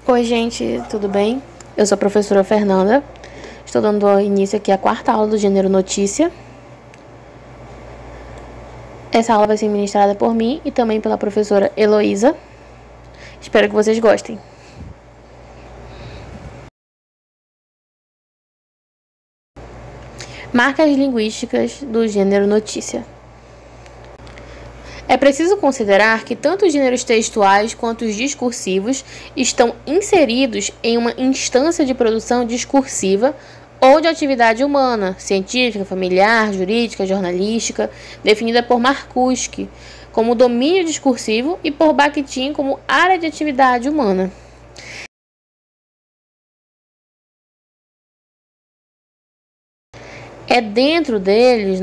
Oi, gente, tudo bem? Eu sou a professora Fernanda. Estou dando início aqui à quarta aula do gênero notícia. Essa aula vai ser ministrada por mim e também pela professora Heloísa. Espero que vocês gostem. Marcas linguísticas do gênero notícia. É preciso considerar que tanto os gêneros textuais quanto os discursivos estão inseridos em uma instância de produção discursiva ou de atividade humana, científica, familiar, jurídica, jornalística, definida por Marcuse como domínio discursivo e por Bakhtin como área de atividade humana. É dentro deles,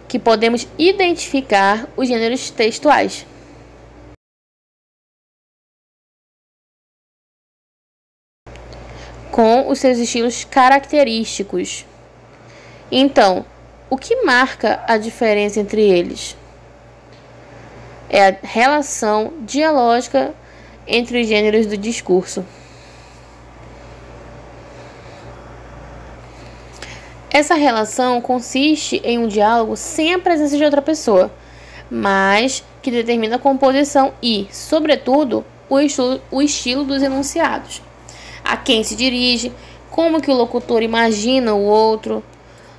que podemos identificar os gêneros textuais. Com os seus estilos característicos. Então, o que marca a diferença entre eles? É a relação dialógica entre os gêneros do discurso. Essa relação consiste em um diálogo sem a presença de outra pessoa, mas que determina a composição e, sobretudo, o estilo dos enunciados. A quem se dirige, como que o locutor imagina o outro,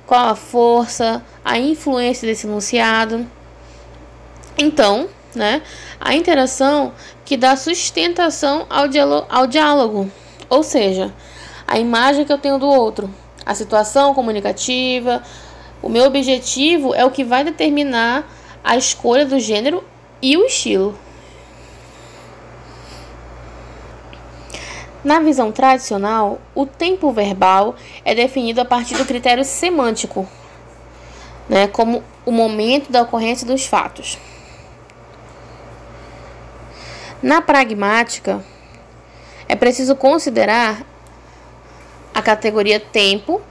qual a força, a influência desse enunciado. Então, a interação que dá sustentação ao diálogo, ou seja, a imagem que eu tenho do outro, a situação comunicativa. O meu objetivo é o que vai determinar a escolha do gênero e o estilo. Na visão tradicional, o tempo verbal é definido a partir do critério semântico, como o momento da ocorrência dos fatos. Na pragmática, é preciso considerar a categoria tempo.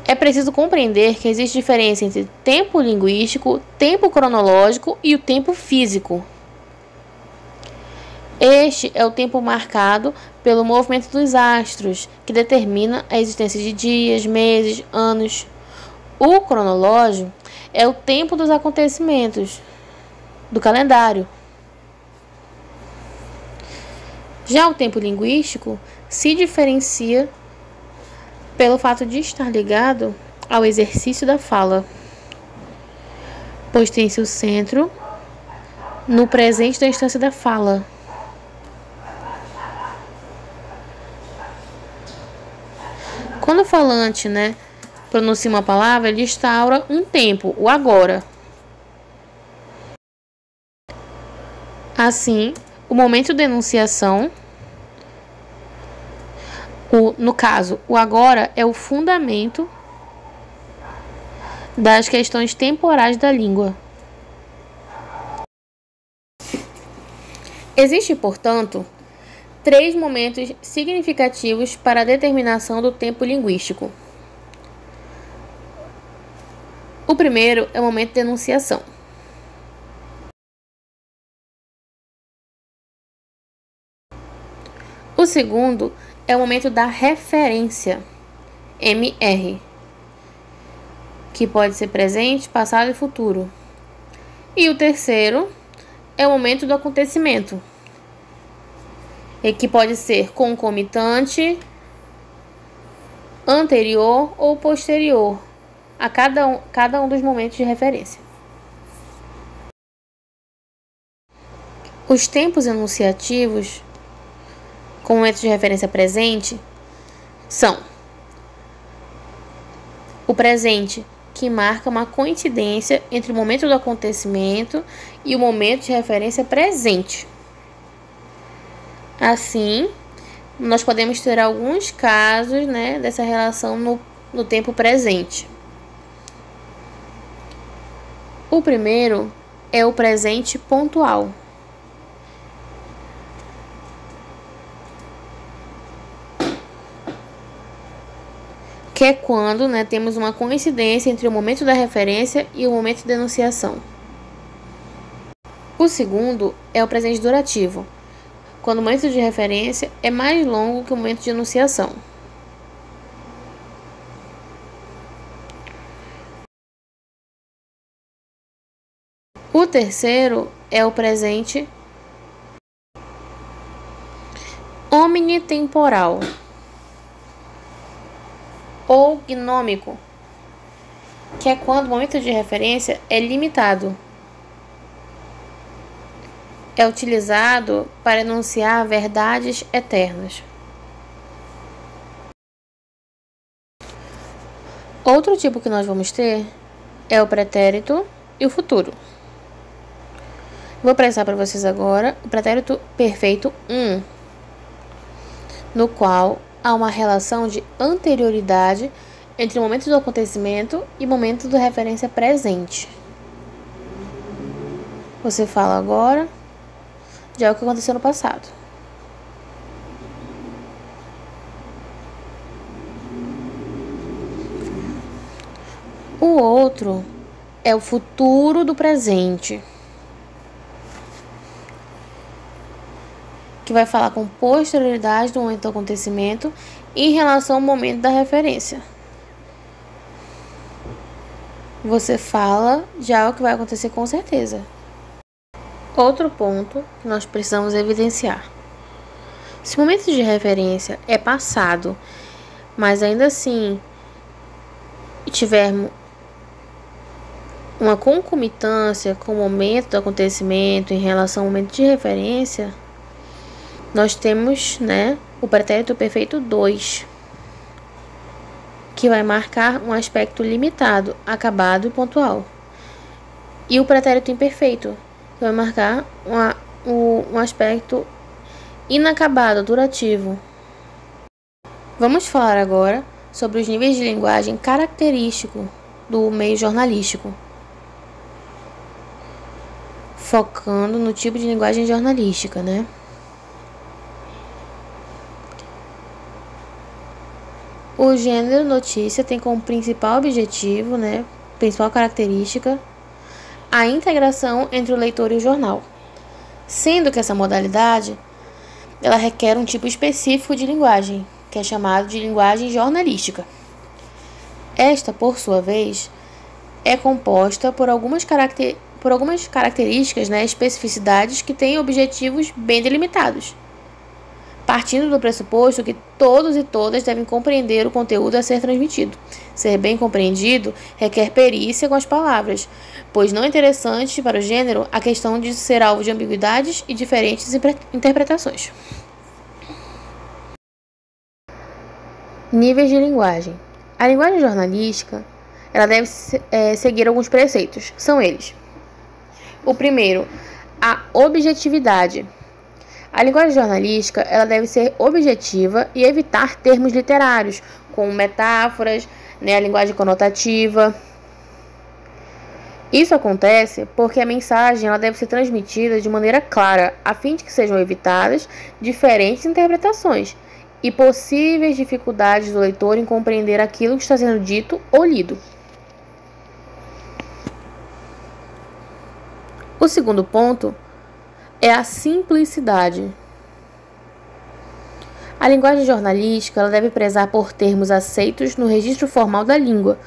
É preciso compreender que existe diferença entre tempo linguístico, tempo cronológico e o tempo físico. Este é o tempo marcado pelo movimento dos astros, que determina a existência de dias, meses, anos. O cronológico é o tempo dos acontecimentos, do calendário. Já o tempo linguístico se diferencia pelo fato de estar ligado ao exercício da fala, pois tem seu centro no presente da instância da fala. Quando o falante, pronuncia uma palavra, ele instaura um tempo, o agora. Assim, o momento de enunciação, no caso, o agora é o fundamento das questões temporais da língua. Existem, portanto, 3 momentos significativos para a determinação do tempo linguístico. O primeiro é o momento de enunciação. O segundo é o momento da referência, MR, que pode ser presente, passado e futuro. E o terceiro é o momento do acontecimento, e que pode ser concomitante, anterior ou posterior a cada um dos momentos de referência. Os tempos enunciativos com momentos de referência presente são o presente, que marca uma coincidência entre o momento do acontecimento e o momento de referência presente. Assim, nós podemos ter alguns casos, dessa relação no tempo presente. O primeiro é o presente pontual. Que é quando temos uma coincidência entre o momento da referência e o momento de enunciação. O segundo é o presente durativo, quando o momento de referência é mais longo que o momento de enunciação. O terceiro é o presente omnitemporal ou gnômico, que é quando o momento de referência é limitado. É utilizado para enunciar verdades eternas. Outro tipo que nós vamos ter é o pretérito e o futuro. Vou apresentar para vocês agora o pretérito perfeito 1, no qual há uma relação de anterioridade entre o momento do acontecimento e o momento da referência presente. Você fala agora de algo que aconteceu no passado. O outro é o futuro do presente, que vai falar com posterioridade do momento do acontecimento em relação ao momento da referência. Você fala de algo que vai acontecer com certeza. Outro ponto que nós precisamos evidenciar. Se o momento de referência é passado, mas ainda assim tivermos uma concomitância com o momento do acontecimento em relação ao momento de referência, nós temos, o pretérito perfeito 2, que vai marcar um aspecto limitado, acabado e pontual. E o pretérito imperfeito, que vai marcar um aspecto inacabado, durativo. Vamos falar agora sobre os níveis de linguagem característico do meio jornalístico, focando no tipo de linguagem jornalística, O gênero notícia tem como principal objetivo, principal característica, a integração entre o leitor e o jornal, sendo que essa modalidade ela requer um tipo específico de linguagem, que é chamado de linguagem jornalística. Esta, por sua vez, é composta por algumas características, especificidades que têm objetivos bem delimitados, partindo do pressuposto que todos e todas devem compreender o conteúdo a ser transmitido. Ser bem compreendido requer perícia com as palavras, pois não é interessante para o gênero a questão de ser alvo de ambiguidades e diferentes interpretações. Níveis de linguagem. A linguagem jornalística ela deve seguir alguns preceitos. São eles: o primeiro, a objetividade. A linguagem jornalística ela deve ser objetiva e evitar termos literários, como metáforas, a linguagem conotativa. Isso acontece porque a mensagem ela deve ser transmitida de maneira clara, a fim de que sejam evitadas diferentes interpretações e possíveis dificuldades do leitor em compreender aquilo que está sendo dito ou lido. O segundo ponto é a simplicidade. A linguagem jornalística ela deve prezar por termos aceitos no registro formal da língua,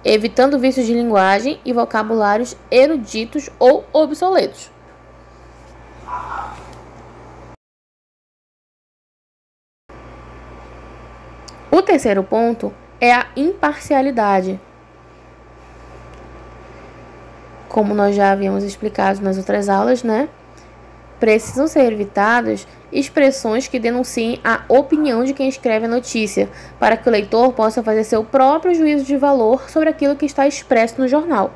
evitando vícios de linguagem e vocabulários eruditos ou obsoletos. O terceiro ponto é a imparcialidade. Como nós já havíamos explicado nas outras aulas, precisam ser evitadas expressões que denunciem a opinião de quem escreve a notícia, para que o leitor possa fazer seu próprio juízo de valor sobre aquilo que está expresso no jornal.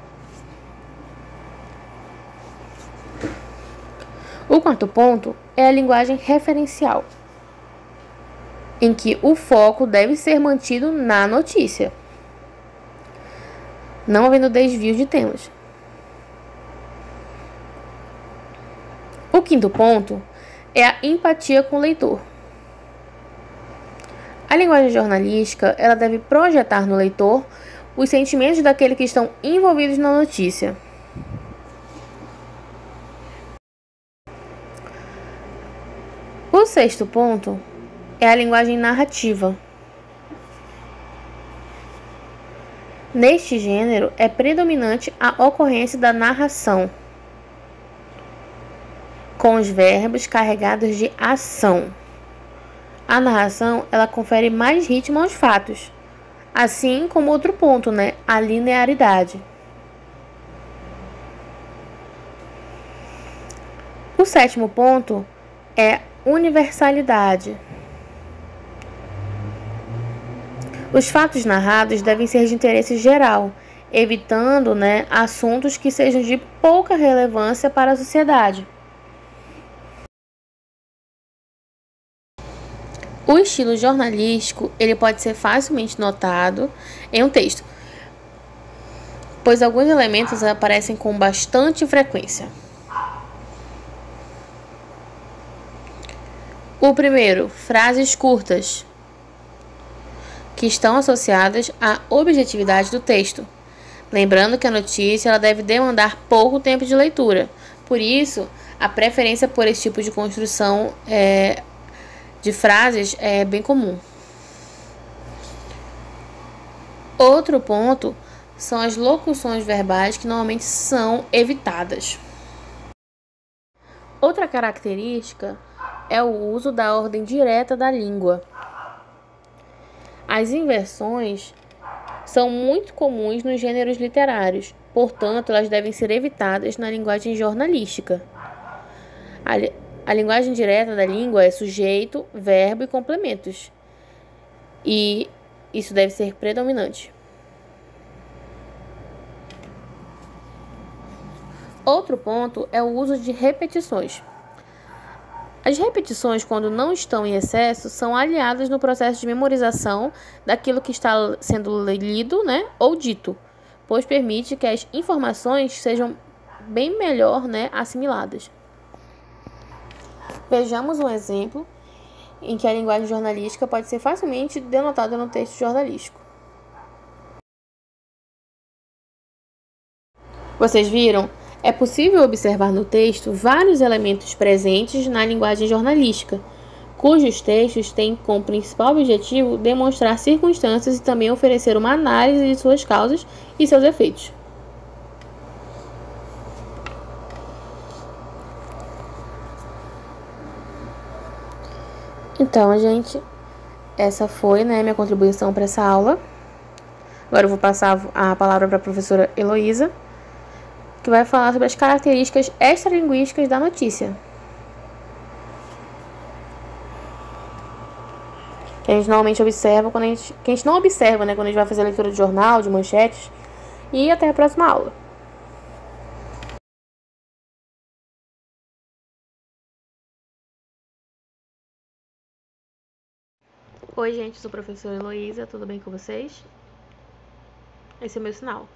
O quarto ponto é a linguagem referencial, em que o foco deve ser mantido na notícia, não havendo desvio de temas. O quinto ponto é a empatia com o leitor. A linguagem jornalística ela deve projetar no leitor os sentimentos daqueles que estão envolvidos na notícia. O sexto ponto é a linguagem narrativa. Neste gênero, é predominante a ocorrência da narração, com os verbos carregados de ação. A narração, ela confere mais ritmo aos fatos, assim como outro ponto, a linearidade. O sétimo ponto é universalidade. Os fatos narrados devem ser de interesse geral, evitando, assuntos que sejam de pouca relevância para a sociedade. O estilo jornalístico, ele pode ser facilmente notado em um texto, pois alguns elementos aparecem com bastante frequência. O primeiro, frases curtas, que estão associadas à objetividade do texto. Lembrando que a notícia ela deve demandar pouco tempo de leitura. Por isso, a preferência por esse tipo de construção de frases é bem comum. Outro ponto são as locuções verbais que normalmente são evitadas. Outra característica é o uso da ordem direta da língua. As inversões são muito comuns nos gêneros literários, portanto, elas devem ser evitadas na linguagem jornalística. A linguagem direta da língua é sujeito, verbo e complementos, e isso deve ser predominante. Outro ponto é o uso de repetições. As repetições, quando não estão em excesso, são aliadas no processo de memorização daquilo que está sendo lido, ou dito, pois permite que as informações sejam bem melhor, assimiladas. Vejamos um exemplo em que a linguagem jornalística pode ser facilmente denotada no texto jornalístico. Vocês viram? É possível observar no texto vários elementos presentes na linguagem jornalística, cujos textos têm como principal objetivo demonstrar circunstâncias e também oferecer uma análise de suas causas e seus efeitos. Então, gente, essa foi, minha contribuição para essa aula. Agora eu vou passar a palavra para a professora Heloísa, que vai falar sobre as características extralinguísticas da notícia. Que a gente normalmente observa que a gente não observa, quando a gente vai fazer a leitura de jornal, de manchetes. E até a próxima aula. Oi, gente, sou a professora Heloísa, tudo bem com vocês? Esse é o meu sinal.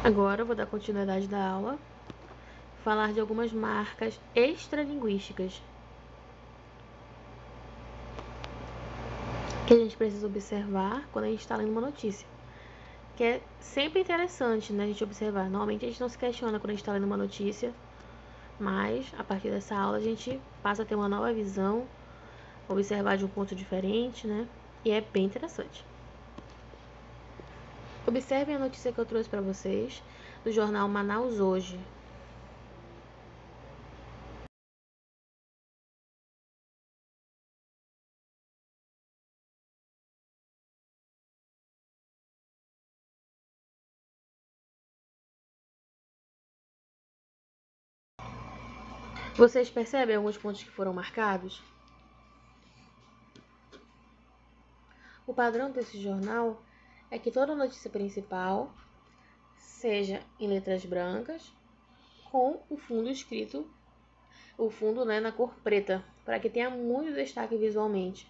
Agora eu vou dar continuidade da aula, falar de algumas marcas extralinguísticas que a gente precisa observar quando a gente está lendo uma notícia. Que é sempre interessante, a gente observar. Normalmente a gente não se questiona quando a gente está lendo uma notícia, mas a partir dessa aula a gente passa a ter uma nova visão, observar de um ponto diferente, e é bem interessante. Observem a notícia que eu trouxe para vocês do jornal Manaus Hoje. Vocês percebem alguns pontos que foram marcados? O padrão desse jornal é que toda notícia principal seja em letras brancas, com o fundo escrito, o fundo na cor preta, para que tenha muito destaque visualmente,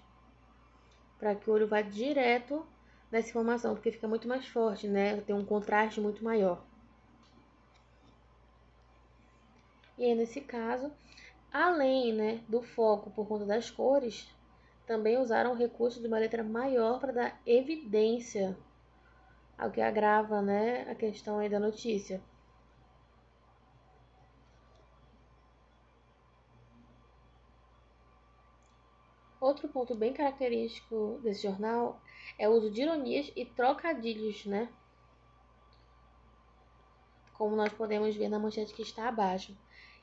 para que o olho vá direto nessa informação, porque fica muito mais forte, tem um contraste muito maior. E aí, nesse caso, além do foco por conta das cores, também usaram o recurso de uma letra maior para dar evidência ao que agrava, a questão aí da notícia. Outro ponto bem característico desse jornal é o uso de ironias e trocadilhos, né? Como nós podemos ver na manchete que está abaixo,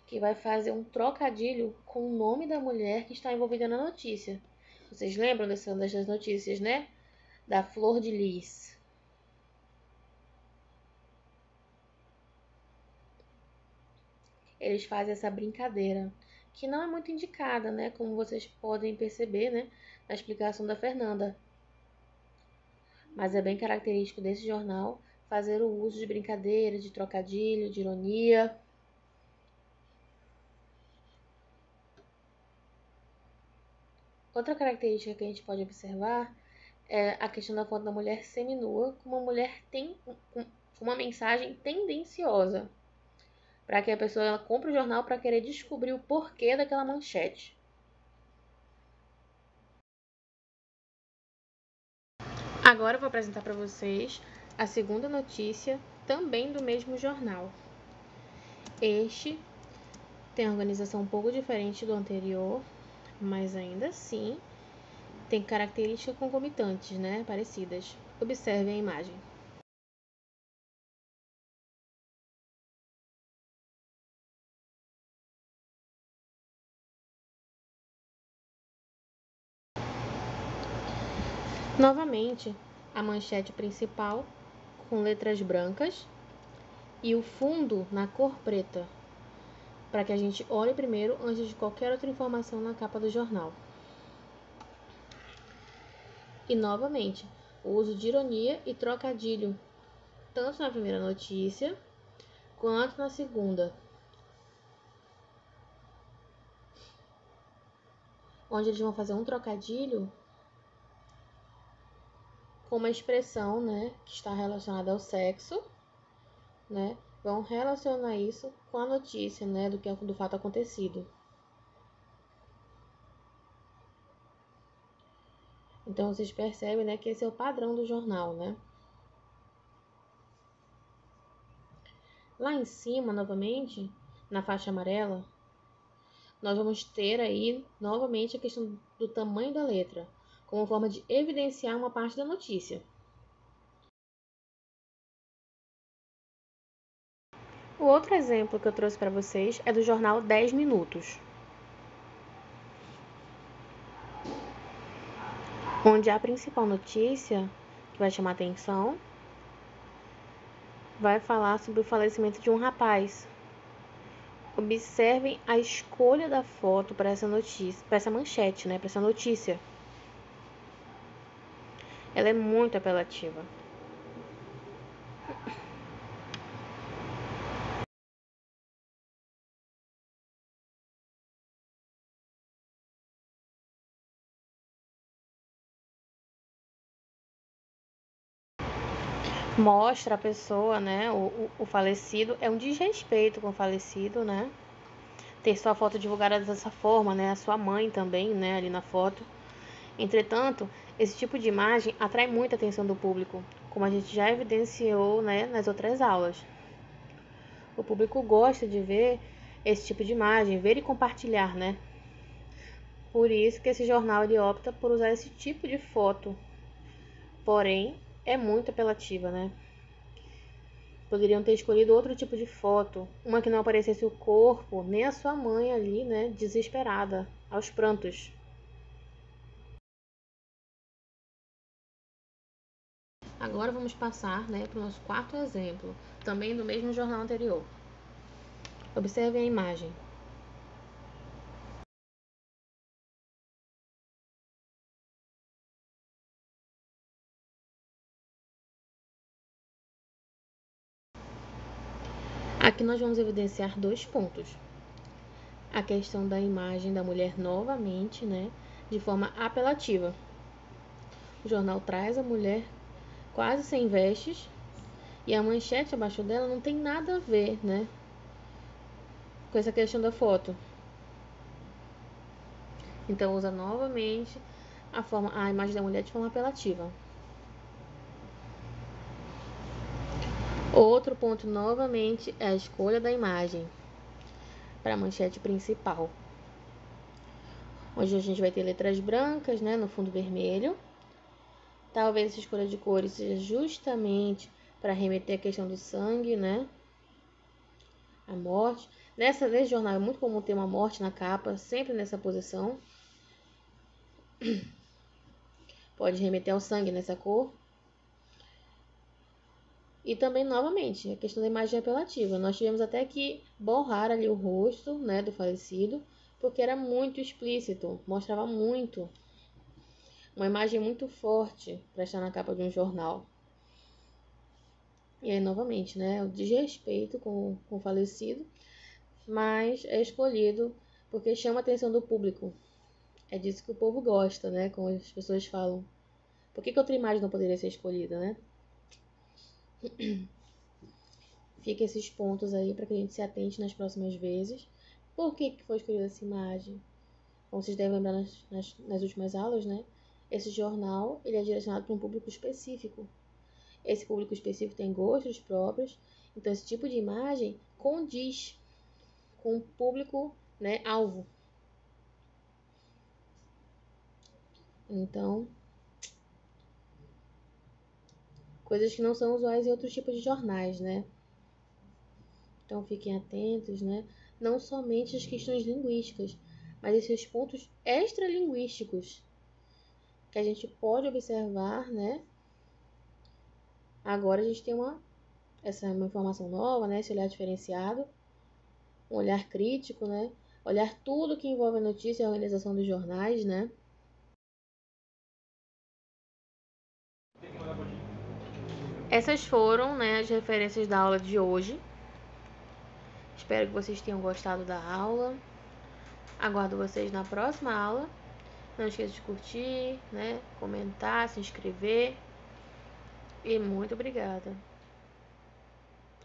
que vai fazer um trocadilho com o nome da mulher que está envolvida na notícia. Vocês lembram dessas notícias, né? Da Flor de Lis. Eles fazem essa brincadeira, que não é muito indicada, né? Como vocês podem perceber, né? Na explicação da Fernanda. Mas é bem característico desse jornal fazer o uso de brincadeira, de trocadilho, de ironia. Outra característica que a gente pode observar é a questão da foto da mulher seminua, como uma mulher tem uma mensagem tendenciosa, para que a pessoa compre o jornal para querer descobrir o porquê daquela manchete. Agora eu vou apresentar para vocês a segunda notícia, também do mesmo jornal. Este tem uma organização um pouco diferente do anterior, mas ainda assim tem características concomitantes, né, parecidas. Observem a imagem. Novamente, a manchete principal com letras brancas e o fundo na cor preta, para que a gente olhe primeiro antes de qualquer outra informação na capa do jornal. E novamente, o uso de ironia e trocadilho, tanto na primeira notícia quanto na segunda, onde eles vão fazer um trocadilho com uma expressão, né, que está relacionada ao sexo, né? Vão relacionar isso com a notícia, né, do fato acontecido. Então vocês percebem, né, que esse é o padrão do jornal, né? Lá em cima, novamente, na faixa amarela, nós vamos ter aí novamente a questão do tamanho da letra, como forma de evidenciar uma parte da notícia. O outro exemplo que eu trouxe para vocês é do jornal 10 Minutos, onde a principal notícia que vai chamar atenção vai falar sobre o falecimento de um rapaz. Observem a escolha da foto para essa notícia, para essa manchete, né, para essa notícia. Ela é muito apelativa. Mostra a pessoa, né, o falecido, é um desrespeito com o falecido, né, ter sua foto divulgada dessa forma, né, a sua mãe também, né, ali na foto. Entretanto, esse tipo de imagem atrai muita atenção do público, como a gente já evidenciou, né, nas outras aulas. O público gosta de ver esse tipo de imagem, ver e compartilhar, né. Por isso que esse jornal ele opta por usar esse tipo de foto, porém é muito apelativa, né. Poderiam ter escolhido outro tipo de foto, uma que não aparecesse o corpo, nem a sua mãe ali, né, desesperada, aos prantos. Agora vamos passar, né, para o nosso quarto exemplo, também do mesmo jornal anterior. Observem a imagem. Aqui nós vamos evidenciar dois pontos. A questão da imagem da mulher novamente, né, de forma apelativa. O jornal traz a mulher quase sem vestes e a manchete abaixo dela não tem nada a ver, né, com essa questão da foto. Então usa novamente a imagem da mulher de forma apelativa. Outro ponto novamente é a escolha da imagem para a manchete principal. Hoje a gente vai ter letras brancas, né, no fundo vermelho. Talvez essa escolha de cores seja justamente para remeter à questão do sangue, né? A morte. Nesse jornal é muito comum ter uma morte na capa, sempre nessa posição. Pode remeter ao sangue nessa cor. E também, novamente, a questão da imagem apelativa. Nós tivemos até que borrar ali o rosto, né, do falecido, porque era muito explícito, mostrava muito. Uma imagem muito forte para estar na capa de um jornal. E aí, novamente, né, o desrespeito com o falecido, mas é escolhido porque chama a atenção do público. É disso que o povo gosta, né, como as pessoas falam. Por que outra imagem não poderia ser escolhida, né? Fica esses pontos aí para que a gente se atente nas próximas vezes. Por que foi escolhida essa imagem? Como vocês devem lembrar nas últimas aulas, né? Esse jornal ele é direcionado para um público específico. Esse público específico tem gostos próprios, então esse tipo de imagem condiz com o público, né, alvo. Então, coisas que não são usuais em outros tipos de jornais, né? Então fiquem atentos, né? Não somente as questões linguísticas, mas esses pontos extralinguísticos que a gente pode observar, né? Agora a gente tem uma informação nova, né? Esse olhar diferenciado, um olhar crítico, né? Olhar tudo que envolve a notícia e a organização dos jornais, né? Essas foram, né, as referências da aula de hoje. Espero que vocês tenham gostado da aula. Aguardo vocês na próxima aula. Não esqueça de curtir, né, comentar, se inscrever. E muito obrigada.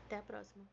Até a próxima.